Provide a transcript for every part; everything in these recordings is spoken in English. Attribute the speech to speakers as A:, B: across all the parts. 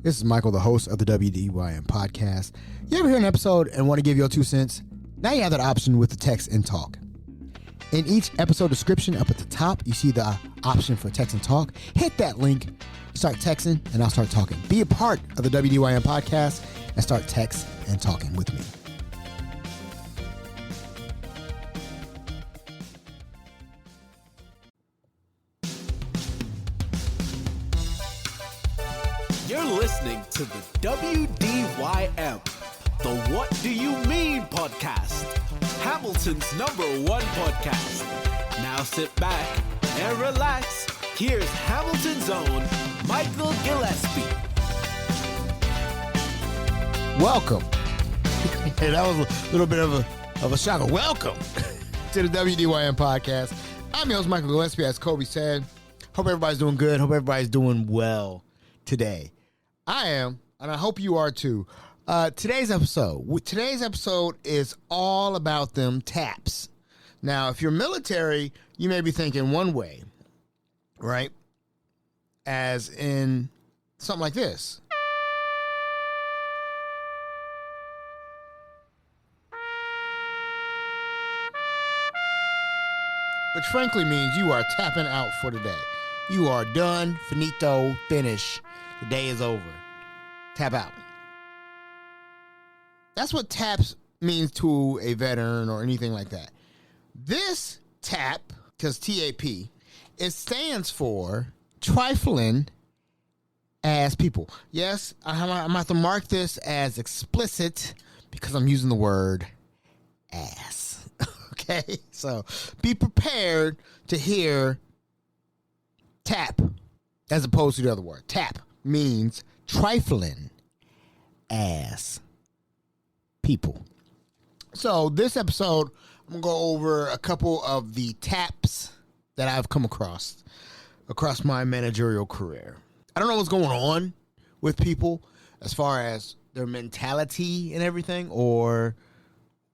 A: This is Michael, the host of the WDYM podcast. You ever hear an episode and want to give your 2 cents? Now you have that option with the text and talk. In each episode description up at the top, you see the option for text and talk. Hit that link, start texting, and I'll start talking. Be a part of the WDYM podcast and start text and talking with me.
B: You're listening to the WDYM, the What Do You Mean podcast, Hamilton's #1 podcast. Now sit back and relax. Here's Hamilton's own Michael Gillespie.
A: Welcome. Hey, that was a little bit of a shocker. Welcome to the WDYM podcast. I'm your host, Michael Gillespie, as Kobe said. Hope everybody's doing good. Hope everybody's doing well today. I am, and I hope you are too. Today's episode is all about them taps. Now, if you're military, you may be thinking one way, right? As in something like this. Which frankly means you are tapping out for the day. You are done, finito, finish. The day is over. Tap out. That's what taps means to a veteran or anything like that. This tap, because TAP, it stands for trifling as people. Yes, I'm going to have to mark this as explicit because I'm using the word ass. Okay? So be prepared to hear tap as opposed to the other word. Tap means trifling as people. So this episode, I'm going to go over a couple of the taps that I've come across my managerial career. I don't know what's going on with people as far as their mentality and everything, or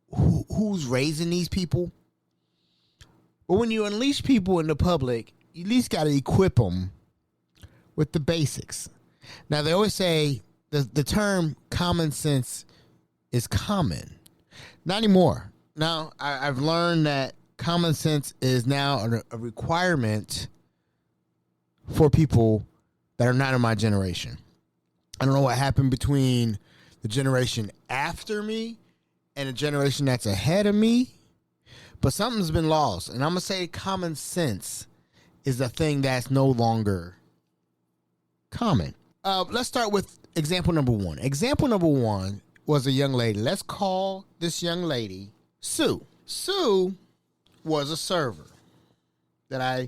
A: who's raising these people. But when you unleash people in the public, you at least got to equip them with the basics. Now, they always say the term common sense is common. Not anymore. Now, I've learned that common sense is now a requirement for people that are not in my generation. I don't know what happened between the generation after me and the generation that's ahead of me, but something's been lost. And I'm going to say common sense is a thing that's no longer common. Let's start with example number one. Example number one was a young lady. Let's call this young lady Sue. Sue was a server that I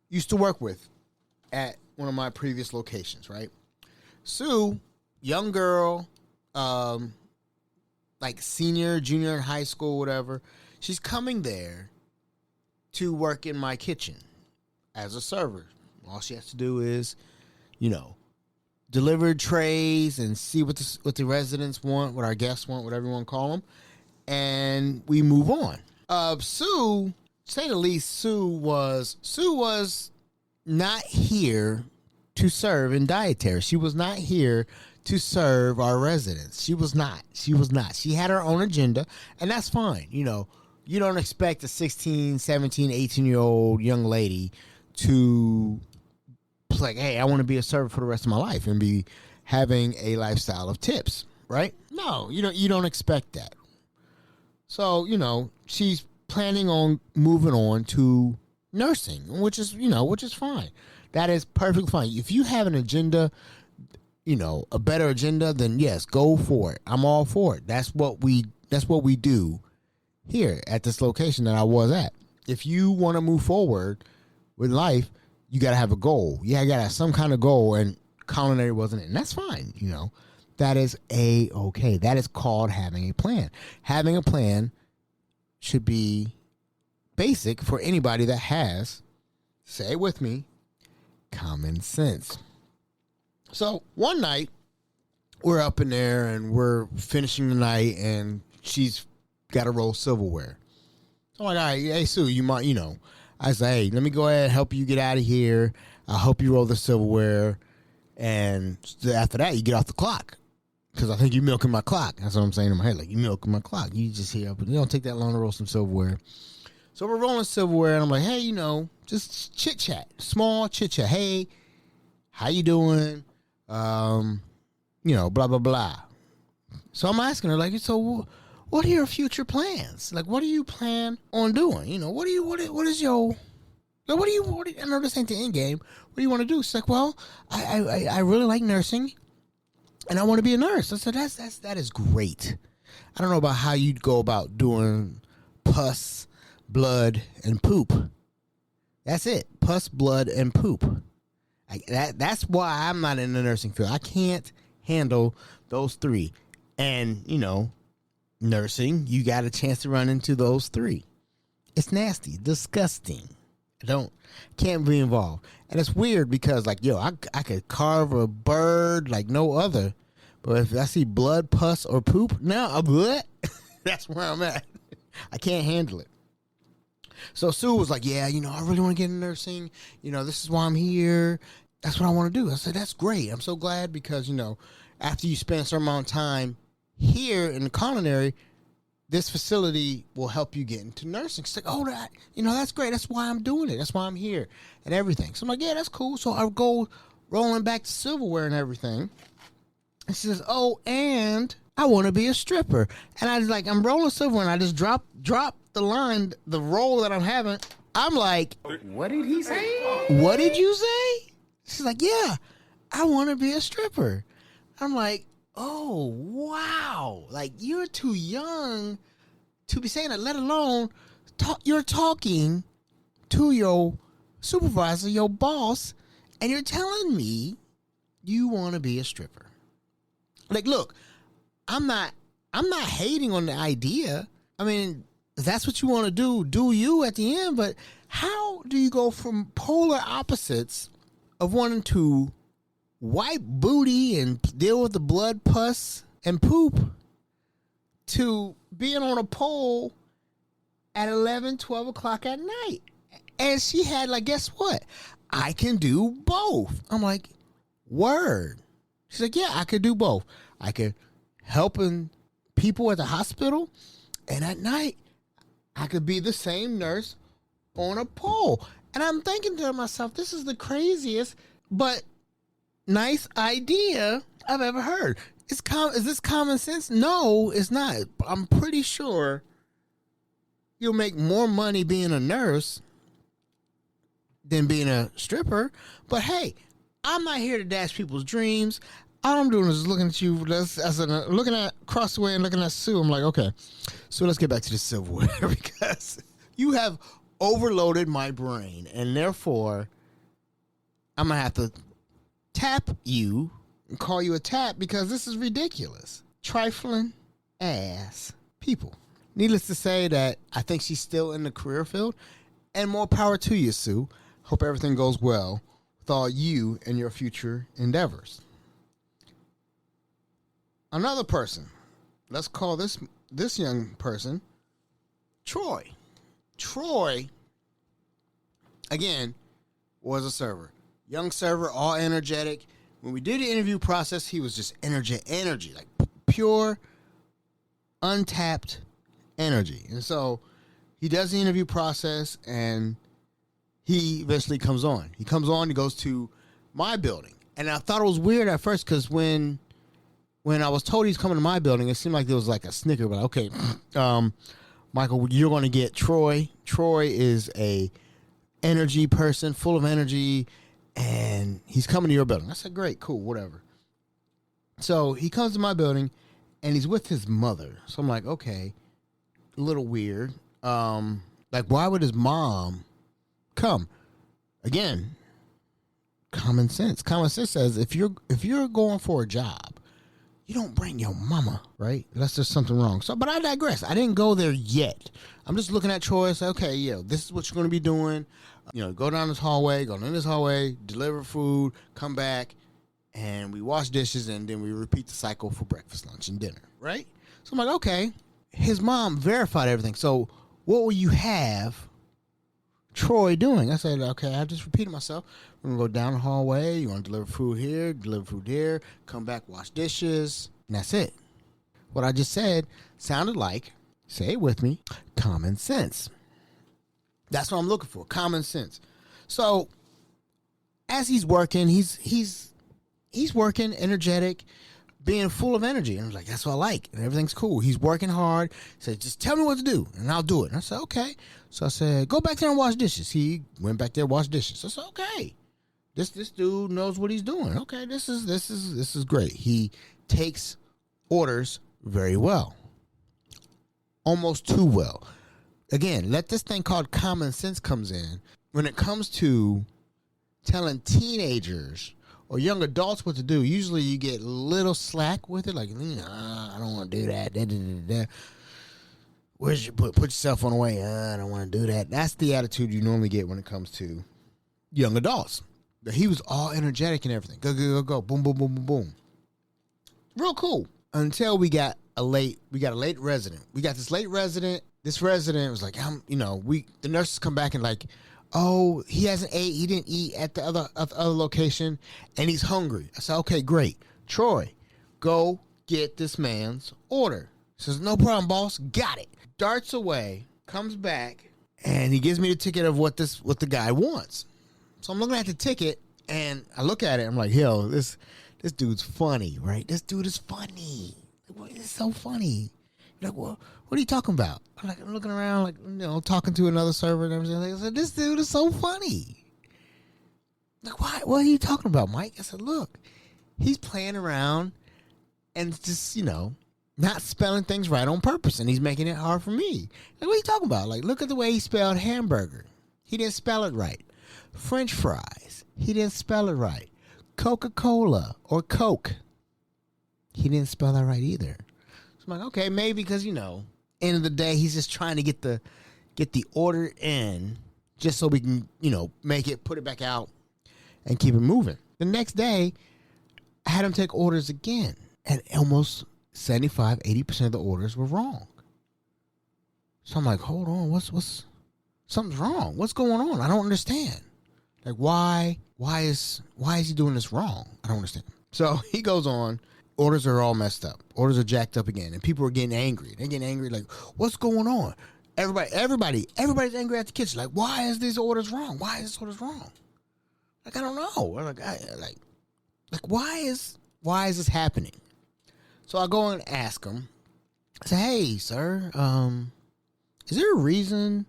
A: used to work with at one of my previous locations, right? Sue, young girl, like senior, junior in high school, whatever. She's coming there to work in my kitchen as a server. All she has to do is, deliver trays and see what the residents want, what our guests want, whatever you want to call them, and we move on. Sue, to say the least, Sue was not here to serve in dietary. She was not here to serve our residents. She was not. She had her own agenda, and that's fine. You don't expect a 16, 17, 18-year-old young lady to like, hey, I want to be a server for the rest of my life and be having a lifestyle of tips, right? No, you don't expect that. So, she's planning on moving on to nursing, which is fine. That is perfectly fine. If you have an agenda, a better agenda, then yes, go for it. I'm all for it. That's what we do here at this location that I was at. If you want to move forward with life, you got to have a goal. Yeah, you got to have some kind of goal, and culinary wasn't it. And that's fine, That is A-okay. That is called having a plan. Having a plan should be basic for anybody that has, say it with me, common sense. So one night, we're up in there, and we're finishing the night, and she's got to roll silverware. So I'm like, all right, hey, Sue, you might, I say, hey, let me go ahead and help you get out of here. I'll help you roll the silverware. And after that, you get off the clock. Because I think you're milking my clock. That's what I'm saying in my head. Like, you milking my clock. You just here, but it don't take that long to roll some silverware. So we're rolling silverware, and I'm like, hey, just chit-chat. Small chit-chat. Hey, how you doing? Blah, blah, blah. So I'm asking her, like, so what are your future plans? Like, what do you plan on doing? I know this ain't the end game. What do you want to do? She's like, well, I really like nursing, and I want to be a nurse. I said, that is great. I don't know about how you'd go about doing pus, blood, and poop. That's it. Pus, blood, and poop. That's why I'm not in the nursing field. I can't handle those three. And, nursing, you got a chance to run into those three. It's nasty, disgusting. Can't be involved. And it's weird because, like, I could carve a bird like no other. But if I see blood, pus, or poop, that's where I'm at. I can't handle it. So Sue was like, yeah, I really want to get into nursing. This is why I'm here. That's what I want to do. I said, that's great. I'm so glad because, after you spend a certain amount of time here in the culinary, this facility will help you get into nursing. She's like, oh, that's great. That's why I'm doing it. That's why I'm here and everything. So I'm like, yeah, that's cool. So I go rolling back to silverware and everything. And she says, oh, and I want to be a stripper. And I'm rolling silverware, and I just drop the line, the role that I'm having. I'm like, what did he say? What did you say? She's like, yeah, I want to be a stripper. I'm like, oh, wow. Like, you're too young to be saying that, let alone you're talking to your supervisor, your boss, and you're telling me you want to be a stripper. Like, look, I'm not hating on the idea. I mean, if that's what you want to do you at the end. But how do you go from polar opposites of wanting to wipe booty and deal with the blood, pus, and poop to being on a pole at 11, 12 o'clock at night? And she had, like, guess what? I can do both. I'm like, word. She's like, yeah, I could do both. I could helping people at the hospital, and at night, I could be the same nurse on a pole. And I'm thinking to myself, this is the craziest, but nice idea I've ever heard. Is this common sense? No, it's not. I'm pretty sure you'll make more money being a nurse than being a stripper. But hey, I'm not here to dash people's dreams. All I'm doing is looking at you, looking at across the way and looking at Sue. I'm like, okay, so let's get back to the silverware because you have overloaded my brain, and therefore I'm gonna have to tap you and call you a tap because this is ridiculous. Trifling ass people. Needless to say that I think she's still in the career field, and more power to you, Sue. Hope everything goes well with all you and your future endeavors. Another person, let's call this young person Troy. Troy, again, was a server. Young server, all energetic. When we did the interview process, he was just energy, like pure, untapped energy. And so he does the interview process, and he eventually comes on. He comes on, he goes to my building. And I thought it was weird at first because when I was told he's coming to my building, it seemed like there was like a snicker, but okay, Michael, you're going to get Troy. Troy is a energy person, full of energy, and he's coming to your building. I said, great, cool, whatever. So he comes to my building, and he's with his mother. So I'm like, okay, a little weird. Like, why would his mom come? Again, common sense. Common sense says if you're going for a job, you don't bring your mama, right? Unless there's something wrong. So, but I digress. I didn't go there yet. I'm just looking at Troy and say, okay, this is what you're going to be doing. Go down this hallway, go in this hallway, deliver food, come back, and we wash dishes, and then we repeat the cycle for breakfast, lunch, and dinner, right? So I'm like, okay. His mom verified everything. So what will you have Troy doing? I said, okay, I just repeated myself. We're going to go down the hallway. You're going to deliver food here, deliver food there, come back, wash dishes, and that's it. What I just said sounded like, say it with me, common sense. That's what I'm looking for, common sense. So as he's working, he's working, energetic, being full of energy. And I was like, that's what I like. And everything's cool. He's working hard. He said, just tell me what to do, and I'll do it. And I said, okay. So I said, go back there and wash dishes. He went back there and washed dishes. I said, okay. This dude knows what he's doing. Okay, this is great. He takes orders very well. Almost too well. Again, let this thing called common sense comes in. When it comes to telling teenagers or young adults what to do, usually you get a little slack with it, like, I don't want to do that. Where's your put yourself on the way? I don't want to do that. That's the attitude you normally get when it comes to young adults. But he was all energetic and everything. Go. Boom, boom, boom, boom, boom. Real cool. Until we got a late resident. We got this late resident. This resident was like, the nurses come back and like, oh, he hasn't ate. He didn't eat at the other location, and he's hungry. I said, okay, great. Troy, go get this man's order. He says, no problem, boss. Got it. Darts away, comes back, and he gives me the ticket of what the guy wants. So I'm looking at the ticket, and I look at it. I'm like, yo, this dude's funny, right? This dude is funny. It's so funny. Like, what are you talking about? I'm looking around, like, talking to another server and everything. I said, this dude is so funny. Like, why? What are you talking about, Mike? I said, look, he's playing around and just, not spelling things right on purpose, and he's making it hard for me. Like, what are you talking about? Like, look at the way he spelled hamburger. He didn't spell it right. French fries. He didn't spell it right. Coca-Cola or Coke. He didn't spell that right either. So I'm like, okay, maybe because, end of the day, he's just trying to get the order in just so we can, make it, put it back out, and keep it moving. The next day, I had him take orders again, and almost 75-80% of the orders were wrong. So I'm like, hold on, something's wrong. What's going on? I don't understand. Like, why is he doing this wrong? I don't understand. So he goes on. Orders are all messed up. Orders are jacked up again, and people are getting angry. They're getting angry, like, what's going on? Everybody's angry at the kitchen. Like, why is these orders wrong? Why is this orders wrong? Like, I don't know. Like, why is this happening? So I go and ask him. I say, hey, sir, is there a reason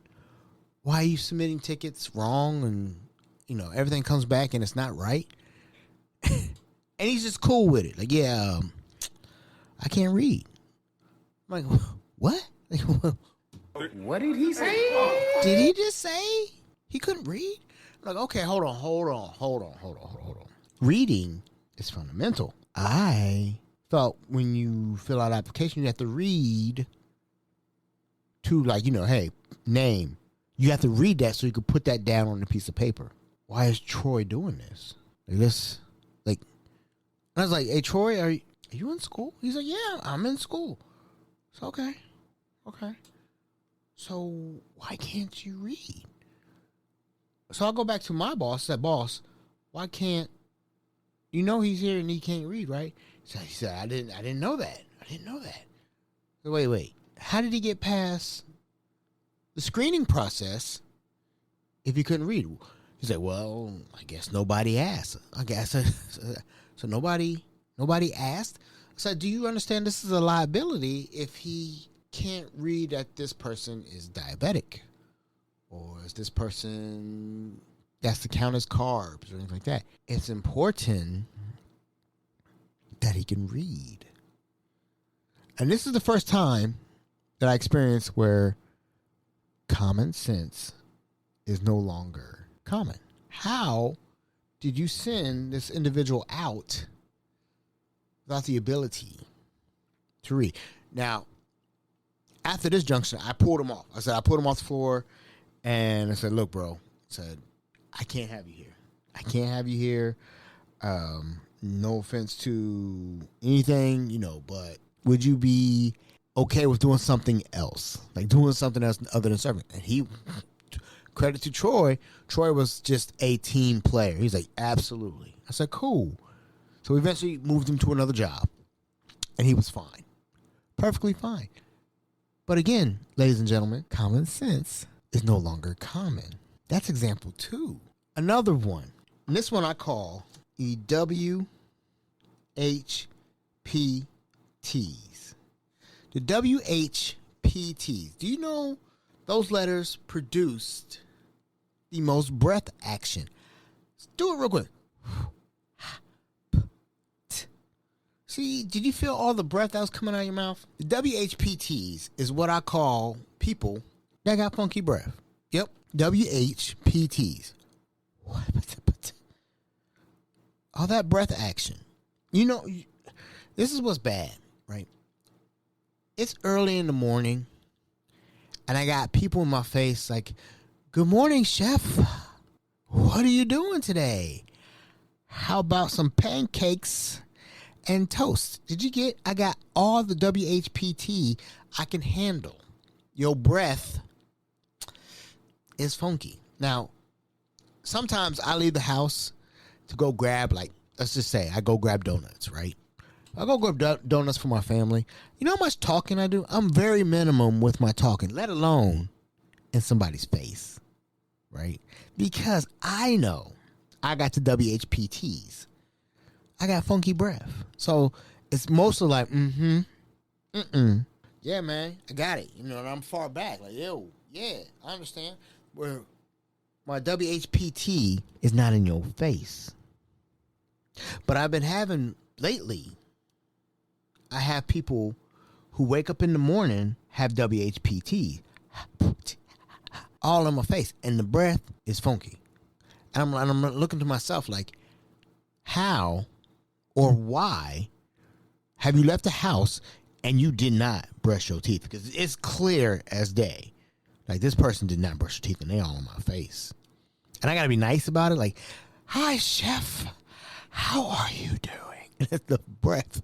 A: why you submitting tickets wrong and everything comes back and it's not right? And he's just cool with it. Like, yeah, I can't read. I'm like, what? What did he say? Did he just say he couldn't read? I'm like, okay, hold on. Reading is fundamental. I thought when you fill out an application, you have to read to, like, hey, name. You have to read that so you can put that down on a piece of paper. Why is Troy doing this? I was like, hey, Troy, are you in school? He's like, yeah, I'm in school. So, okay. So, why can't you read? So, I'll go back to my boss. I said, boss, why can't, he's here and he can't read, right? He said, I didn't know that. So, wait. How did he get past the screening process if he couldn't read? He said, well, I guess nobody asked. So nobody asked. I said, do you understand this is a liability if he can't read that this person is diabetic? Or is this person that's to count as carbs or anything like that? It's important that he can read. And this is the first time that I experienced where common sense is no longer common. How did you send this individual out without the ability to read? Now, after this junction, I pulled him off. I pulled him off the floor, and I said, look, bro, I can't have you here. No offense to anything, but would you be okay with doing something else? Like doing something else other than serving? And he Credit to Troy. Troy was just a team player. He's like, absolutely. I said, cool. So we eventually moved him to another job, and he was fine. Perfectly fine. But again, ladies and gentlemen, common sense is no longer common. That's example 2. Another one. And this one I call the WHPTs. The WHPTs. Do you know those letters produced the most breath action? Let's do it real quick. See, did you feel all the breath that was coming out of your mouth? The WHPTs is what I call people that got funky breath. Yep, WHPTs. All that breath action. You know, this is what's bad, right? It's early in the morning, and I got people in my face like, good morning, chef. What are you doing today? How about some pancakes and toast? Did you get? I got all the WHPT I can handle. Your breath is funky. Now, sometimes I leave the house to go grab, like, let's just say I go grab donuts, right? I go grab donuts for my family. You know how much talking I do? I'm very minimum with my talking, let alone in somebody's face, right? Because I know I got the WHPTs. I got funky breath. So it's mostly like, yeah, man, I got it. You know, and I'm far back. Like, yo, yeah, I understand. Where my WHPT is not in your face. But I've been having lately, I have people who wake up in the morning, have WHPT all in my face, and the breath is funky. And I'm looking to myself like, how or why have you left the house and you did not brush your teeth? Because it's clear as day. Like, this person did not brush their teeth, and they all in my face. And I got to be nice about it. Like, hi, chef. How are you doing? And the breath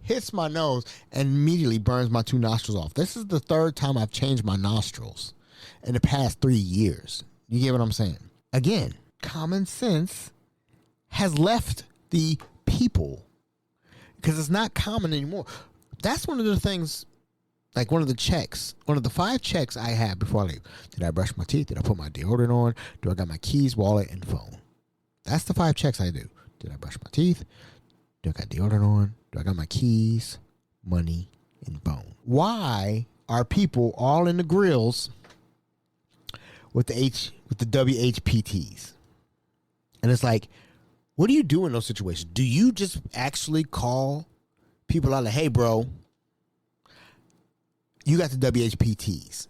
A: hits my nose and immediately burns my 2 nostrils off. This is the 3rd time I've changed my nostrils in the past 3 years. You get what I'm saying? Again, common sense has left the people because it's not common anymore. That's one of the things, like one of the checks, one of the 5 checks I have before I leave. Did I brush my teeth? Did I put my deodorant on? Do I got my keys, wallet, and phone? That's the 5 checks I do. Did I brush my teeth? Do I got deodorant on? Do I got my keys, money, and phone? Why are people all in the grills with the WHPTs? And it's like, what do you do in those situations? Do you just actually call people out like, hey, bro, you got the WHPTs.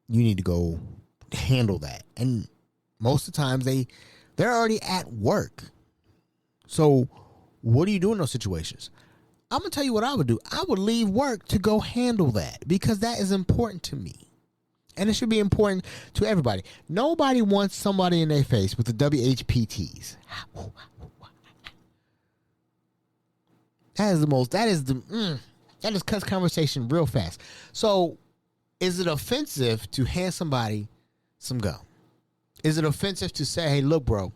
A: You need to go handle that. And most of the times they're already at work. So what do you do in those situations? I'm going to tell you what I would do. I would leave work to go handle that because that is important to me. And it should be important to everybody. Nobody wants somebody in their face with the WHPTs. That just cuts conversation real fast. So is it offensive to hand somebody some gum? Is it offensive to say, hey, look, bro,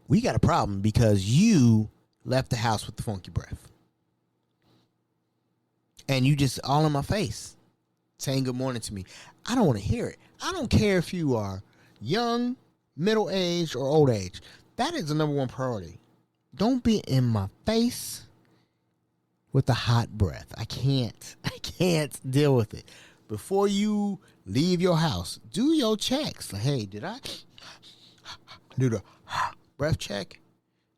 A: we got a problem because you left the house with the funky breath. And you just all in my face saying good morning to me. I don't want to hear it. I don't care if you are young, middle-aged, or old age. That is the number one priority. Don't be in my face with the hot breath. I can't deal with it. Before you leave your house, do your checks. Like, hey, did I do the breath check?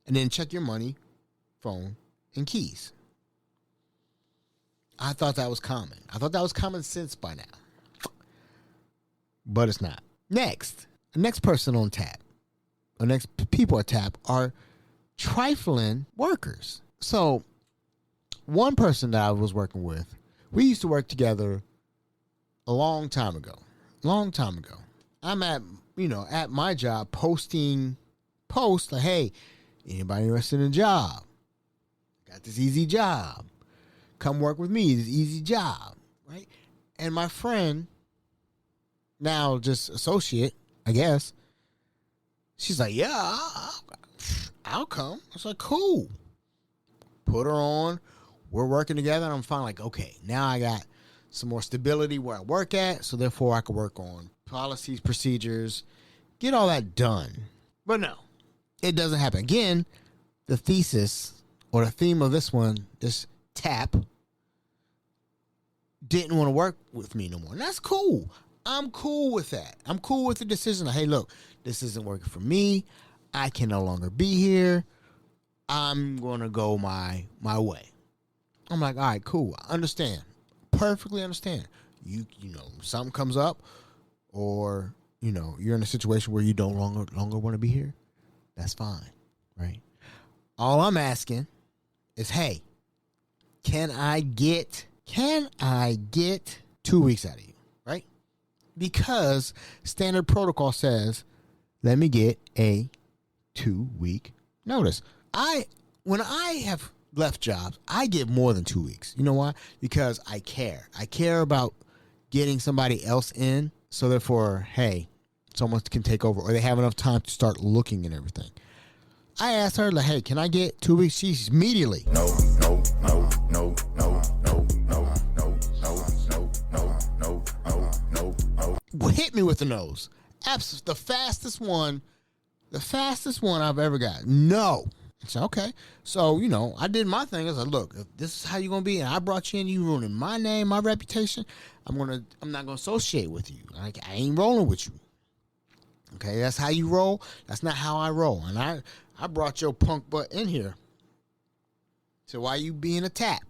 A: And then check your money, phone, and keys. I thought that was common. I thought that was common sense by now. But it's not. Next, the next person on tap, the next people on tap are trifling workers. So one person that I was working with, we used to work together a long time ago. I'm at my job posting posts like, hey, anybody interested in a job? Got this easy job. Come work with me, this easy job, right? And my friend, now just associate, I guess, she's like, yeah, I'll come. I was like, cool. Put her on. We're working together. And I'm finally like, okay, now I got some more stability where I work at. So therefore I can work on policies, procedures, get all that done. But no, it doesn't happen. Again, the thesis or the theme of this one, this tap, didn't want to work with me no more. And that's cool. I'm cool with that. I'm cool with the decision. Hey, look, this isn't working for me. I can no longer be here. I'm going to go my way. I'm like, all right, cool. I understand. Perfectly understand. You know, something comes up or, you know, you're in a situation where you don't longer want to be here. That's fine, right? All I'm asking is, hey, can I get 2 weeks out of you, right? Because standard protocol says, let me get a 2-week notice. When I have left jobs, I give more than 2 weeks. You know why? Because I care. I care about getting somebody else in. So therefore, hey, someone can take over or they have enough time to start looking and everything. I asked her, like, hey, can I get 2 weeks? She's immediately. No. Hit me with the nose. The fastest one I've ever got. No. I said, okay. So, you know, I did my thing. I said, look, if this is how you're going to be, and I brought you in, you ruining my name, my reputation, I'm not going to associate with you. I ain't rolling with you. Okay, that's how you roll. That's not how I roll. And I brought your punk butt in here. So why you being a tap?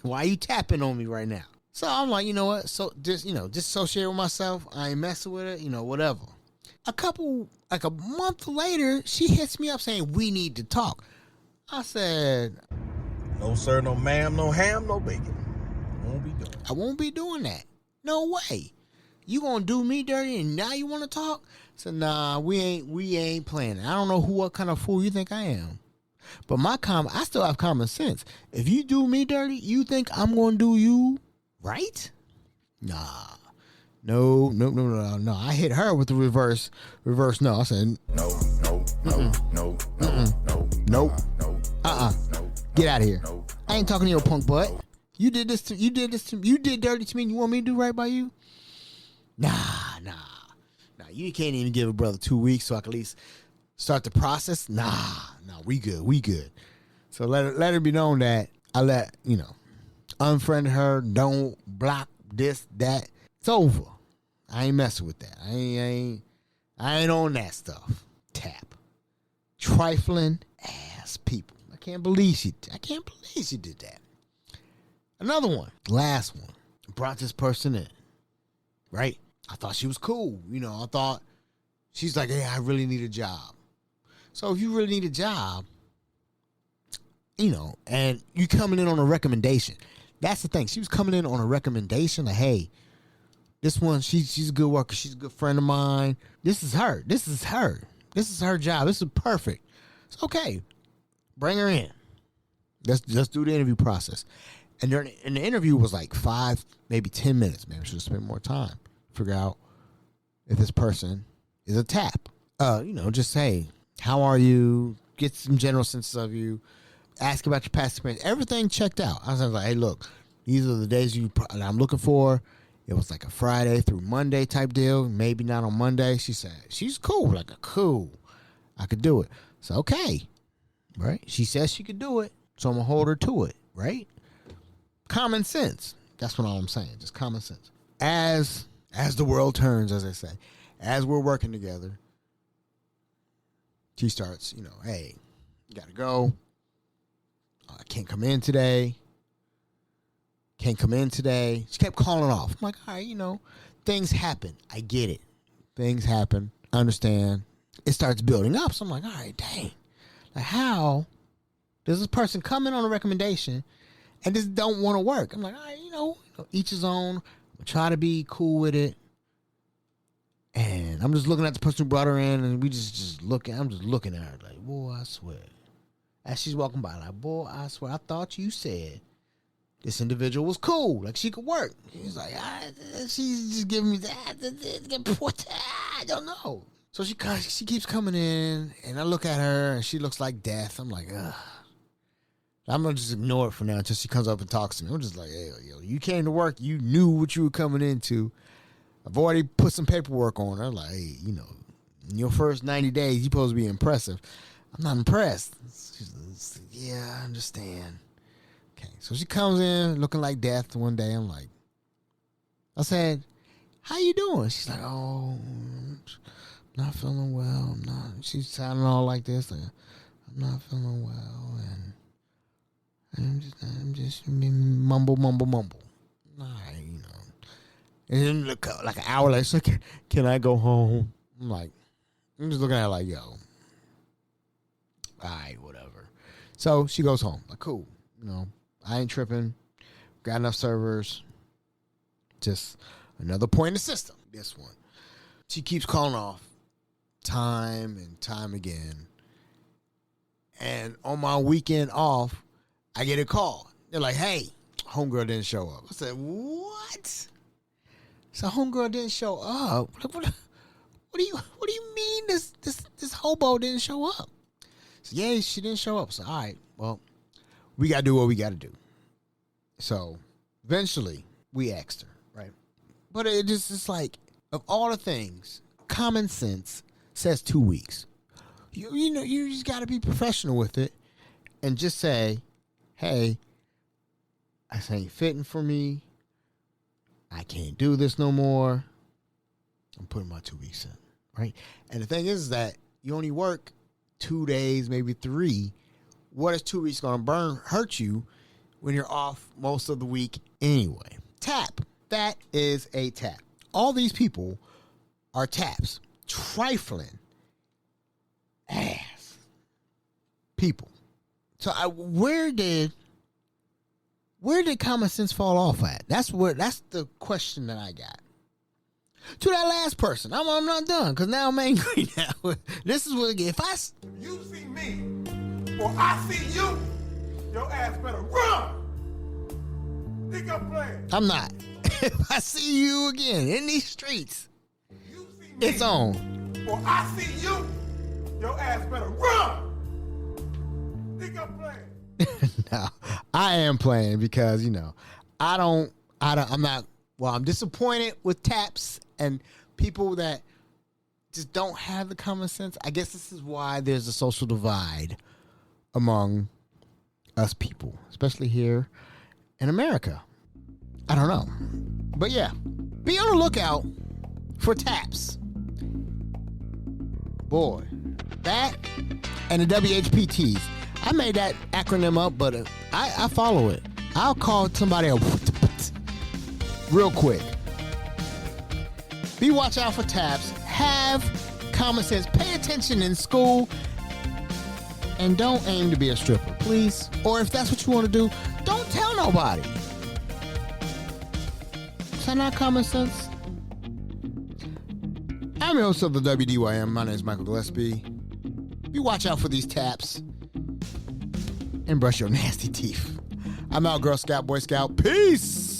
A: Why you tapping on me right now? So I'm like, you know what? So just associate with myself. I ain't messing with it, whatever. A month later, she hits me up saying, we need to talk. I said,
C: no sir, no ma'am, no ham, no bacon.
A: I won't be doing that. No way. You gonna do me dirty and now you want to talk? So nah, we ain't playing. I don't know what kind of fool you think I am. But I still have common sense. If you do me dirty, you think I'm gonna do you right? Nah. No. I hit her with the reverse no. I said no. Get out of here. I ain't talking to your punk butt. You did dirty to me and you want me to do right by you? Nah. You can't even give a brother 2 weeks so I can at least start the process. Nah, we good. So let her be known that I unfriend her, don't block this, that. It's over. I ain't messing with that. I ain't on that stuff. Tap. Trifling ass people. I can't believe she did that. Another one. Last one. Brought this person in. Right? I thought she was cool. I thought she's like, hey, I really need a job. So if you really need a job, and you coming in on a recommendation. That's the thing. She was coming in on a recommendation like, hey, this one, she's a good worker. She's a good friend of mine. This is her. This is her job. This is perfect. It's okay. Bring her in. Let's do the interview process. And the interview was like 5, maybe 10 minutes. Maybe I should have spent more time. Figure out if this person is a tap. Just say, how are you? Get some general sense of you. Ask about your past experience. Everything checked out. I was like, hey, look, these are the days I'm looking for. It was like a Friday through Monday type deal. Maybe not on Monday. She said, she's cool. Cool. I could do it. So, okay. Right? She says she could do it. So I'm going to hold her to it. Right? Common sense. That's what all I'm saying. Just common sense. As the world turns, as I say, as we're working together, she starts, hey, you got to go. I can't come in today. She kept calling off. I'm like, all right, things happen. I get it. Things happen. I understand. It starts building up. So I'm like, all right, dang. Like, how does this person come in on a recommendation and just don't want to work? I'm like, all right, each his own. I'm try to be cool with it. And I'm just looking at the person who brought her in, and we just looking. I'm just looking at her like, boy, I swear. As she's walking by, like, boy, I swear, I thought you said This individual was cool. Like, she could work. He was like, she's just giving me that. I don't know. So she keeps coming in, and I look at her, and she looks like death. I'm like, ugh. I'm going to just ignore it for now until she comes up and talks to me. I'm just like, hey, yo, you came to work. You knew what you were coming into. I've already put some paperwork on her. Like, hey, you know, in your first 90 days, you're supposed to be impressive. I'm not impressed. She's like, yeah, I understand. Okay, so she comes in looking like death one day. I said, how you doing? She's like, oh, I'm not feeling well. She's sounding all like this. Like, I'm not feeling well, and I'm just mumble. All right, you know. And then like an hour later, she's like, can I go home? I'm just looking at her like, yo, all right, whatever. So she goes home. Like, cool, you know. I ain't tripping. Got enough servers. Just another point in the system. This one. She keeps calling off time and time again. And on my weekend off, I get a call. They're like, hey, homegirl didn't show up. I said, what? So homegirl didn't show up? What do you mean this hobo didn't show up? So, yeah, she didn't show up. So, all right, well, we got to do what we got to do. So eventually we asked her, right? But it's like, of all the things, common sense says 2 weeks. You know, you just got to be professional with it and just say, hey, this ain't fitting for me. I can't do this no more. I'm putting my 2 weeks in, right? And the thing is that you only work 2 days, maybe 3. What is 2 weeks going to hurt you when you're off most of the week anyway? Tap. That is a tap. All these people are taps. Trifling ass people. So where did common sense fall off at? That's the question that I got. To that last person, I'm not done because now I'm angry now. This is what if
C: you see me or I see you, your ass better run. Think I'm playing.
A: I'm not. If I see you again in these streets,
C: you see me
A: it's on.
C: Or I see you, your ass better run. Think I'm playing.
A: No, I am playing because, you know, I'm disappointed with taps and people that just don't have the common sense. I guess this is why there's a social divide among us people, especially here in America. I don't know. But yeah, be on the lookout for taps. Boy, that and the WHPTs. I made that acronym up, but I follow it. I'll call somebody real quick. Be watch out for taps. Have common sense. Pay attention in school. And don't aim to be a stripper, please. Or if that's what you want to do, don't tell nobody. Is that not common sense? I'm your host of the WDYM. My name is Michael Gillespie. Be watch out for these taps. And brush your nasty teeth. I'm out, Girl Scout, Boy Scout. Peace.